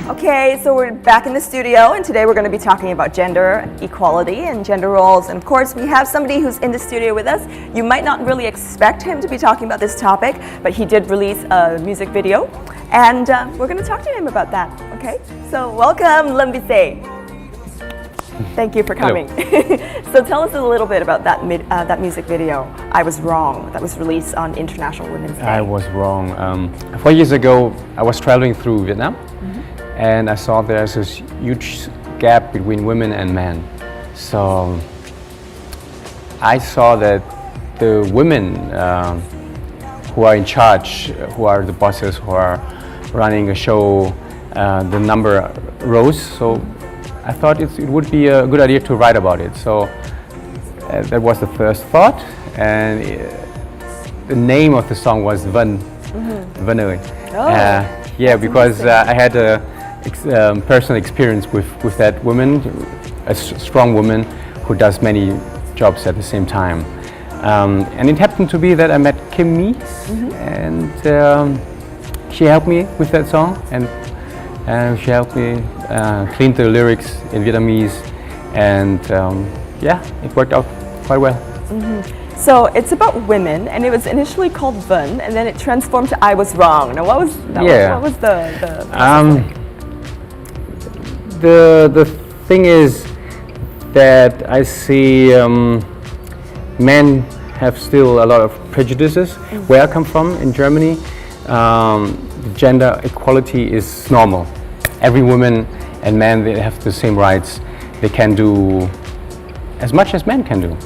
Okay, so we're back in the studio, and today we're going to be talking about gender equality and gender roles. And of course, we have somebody who's in the studio with us. You might not really expect him to be talking about this topic, but he did release a music video, and we're going to talk to him about that. Okay, so welcome, Lam Vissay. Thank you for coming. So tell us a little bit about that music video, I Was Wrong, that was released on International Women's Day. I was wrong. 4 years ago, I was traveling through Vietnam, and I saw there's this huge gap between women and men. So I saw that the women who are in charge, who are the bosses, who are running a show, the number rose. So I thought it would be a good idea to write about it. So that was the first thought, and the name of the song was Vân. Vân ơi. Yeah, because I had a personal experience with that woman, a strong woman who does many jobs at the same time. And it happened to be that I met Kim Mi, and she helped me with that song, and she helped me clean the lyrics in Vietnamese, and yeah, it worked out quite well. So it's about women, and it was initially called Vân, and then it transformed to I Was Wrong. Now, what was the thing is that I see men have still a lot of prejudices. Where I come from in Germany, gender equality is normal. Every woman and man, they have the same rights. They can do as much as men can do,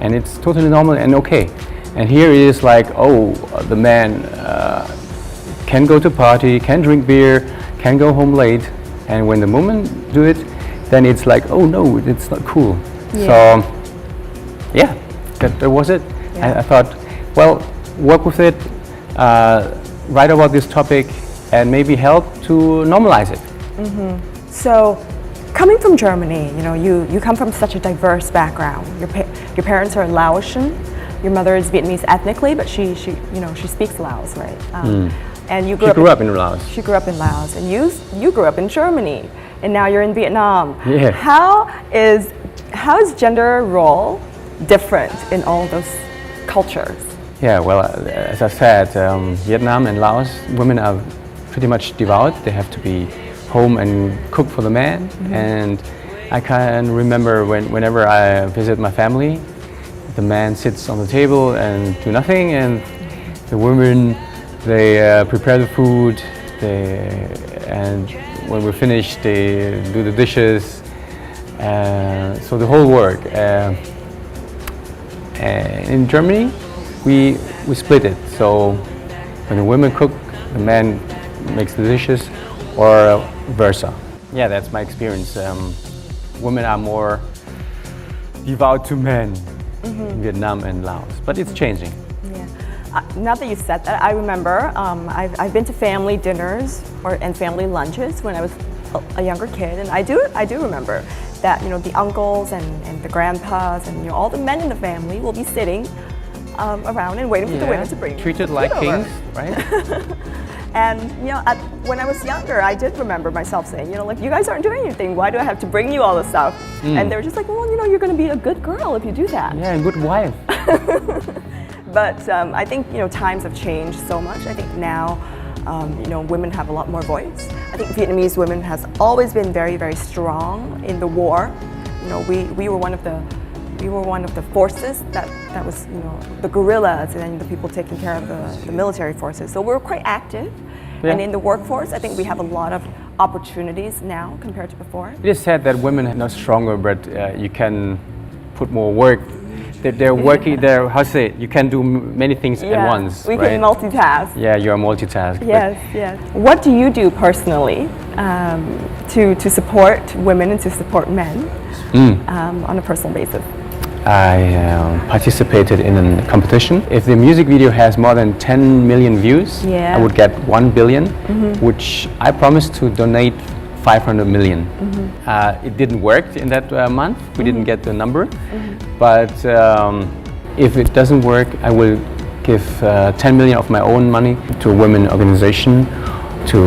and it's totally normal and okay. And here it is like, oh, the man can go to party, can drink beer, can go home late, and when the women do it, then it's like, oh no, it's not cool. So yeah, that was it. I thought, well, work with it, write about this topic, and maybe help to normalize it. So, coming from Germany, you come from such a diverse background. Your parents are Laotian. Your mother is Vietnamese ethnically, but she speaks Laos, right? And you grew up in Laos. She grew up in Laos, and you grew up in Germany, and now you're in Vietnam. Yeah. How is gender role different in all those cultures? Yeah, well, as I said, Vietnam and Laos, women are pretty much devout. They have to be home and cook for the man. And I can remember whenever I visit my family, the man sits on the table and do nothing, and the women, they prepare the food, and when we're finished, they do the dishes. So the whole work. In Germany, we split it. So when the women cook, the man makes the dishes, or versa. Yeah, that's my experience. Women are more devout to men in Vietnam and Laos, but it's changing. Yeah. Now that you said that, I remember I've been to family dinners and family lunches when I was a younger kid, and I do remember that the uncles and the grandpas and all the men in the family will be sitting around and waiting for the women to bring treated like kings, right? And when I was younger, I did remember myself saying, like, you guys aren't doing anything. Why do I have to bring you all this stuff? And they were just like, well, you're going to be a good girl if you do that. Yeah, a good wife. But I think times have changed so much. I think now women have a lot more voice. I think Vietnamese women has always been very, very strong in the war. We were one of the forces that was the guerrillas, and then the people taking care of the military forces. So we're quite active, and in the workforce, I think we have a lot of opportunities now compared to before. It is said that women are not stronger, but you can put more work. They're working. You can do many things at once. We can multitask. Yeah, you're a multitask. Yes, yes. What do you do personally to support women and to support men on a personal basis? I participated in a competition. If the music video has more than 10 million views, I would get 1 billion, which I promised to donate 500 million. It didn't work in that month. We didn't get the number. But if it doesn't work, I will give 10 million of my own money to a women organization to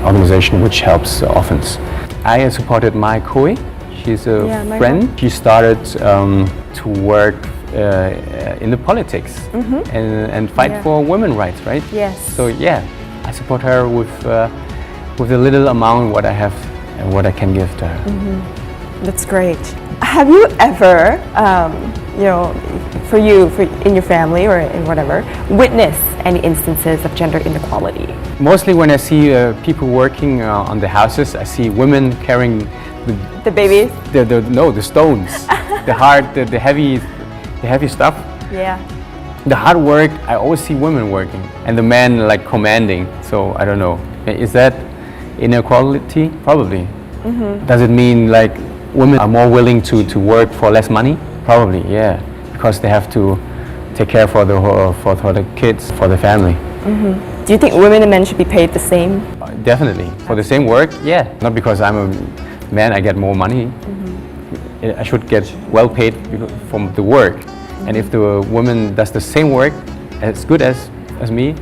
organization which helps orphans. I supported my Koi. She's a friend. She started to work in the politics and fight for women's rights, right? Yes. So yeah, I support her with the little amount what I have and what I can give to her. That's great. Have you ever, for in your family or in whatever, witnessed any instances of gender inequality? Mostly when I see people working on the houses, I see women carrying The babies? the stones, the hard, the heavy stuff. Yeah. The hard work, I always see women working, and the men like commanding. So I don't know, is that inequality? Probably. Does it mean like women are more willing to work for less money? Probably, yeah, because they have to take care for the kids, for the family. Do you think women and men should be paid the same? Definitely, for the same work, yeah. Not because I'm a man, I get more money. I should get well paid from the work. And if the woman does the same work as good as me,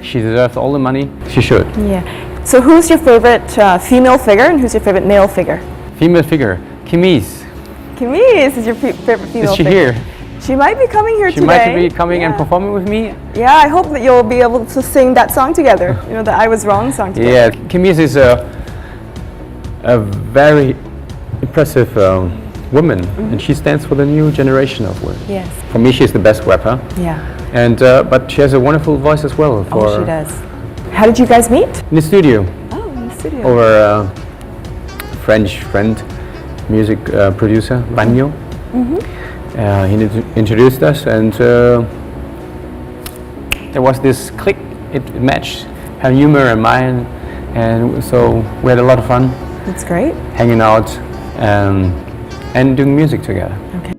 she deserves all the money. She should. Yeah. So who's your favorite female figure and who's your favorite male figure? Female figure, Kimis. Kimis is your favorite female Is she figure. here? She might be coming here She today. might be coming and performing with me. Yeah, I hope that you'll be able to sing that song together. You know, the I Was Wrong song together. Yeah, Kimis is a very impressive woman, and she stands for the new generation of women. Yes. For me, she's the best rapper. Yeah. And but she has a wonderful voice as well. Oh, she does. How did you guys meet? In the studio. Oh, in the studio. Over a French friend, music producer, Bagno. He introduced us, and there was this click. It matched her humor and mine, and so we had a lot of fun. That's great. Hanging out and doing music together. Okay.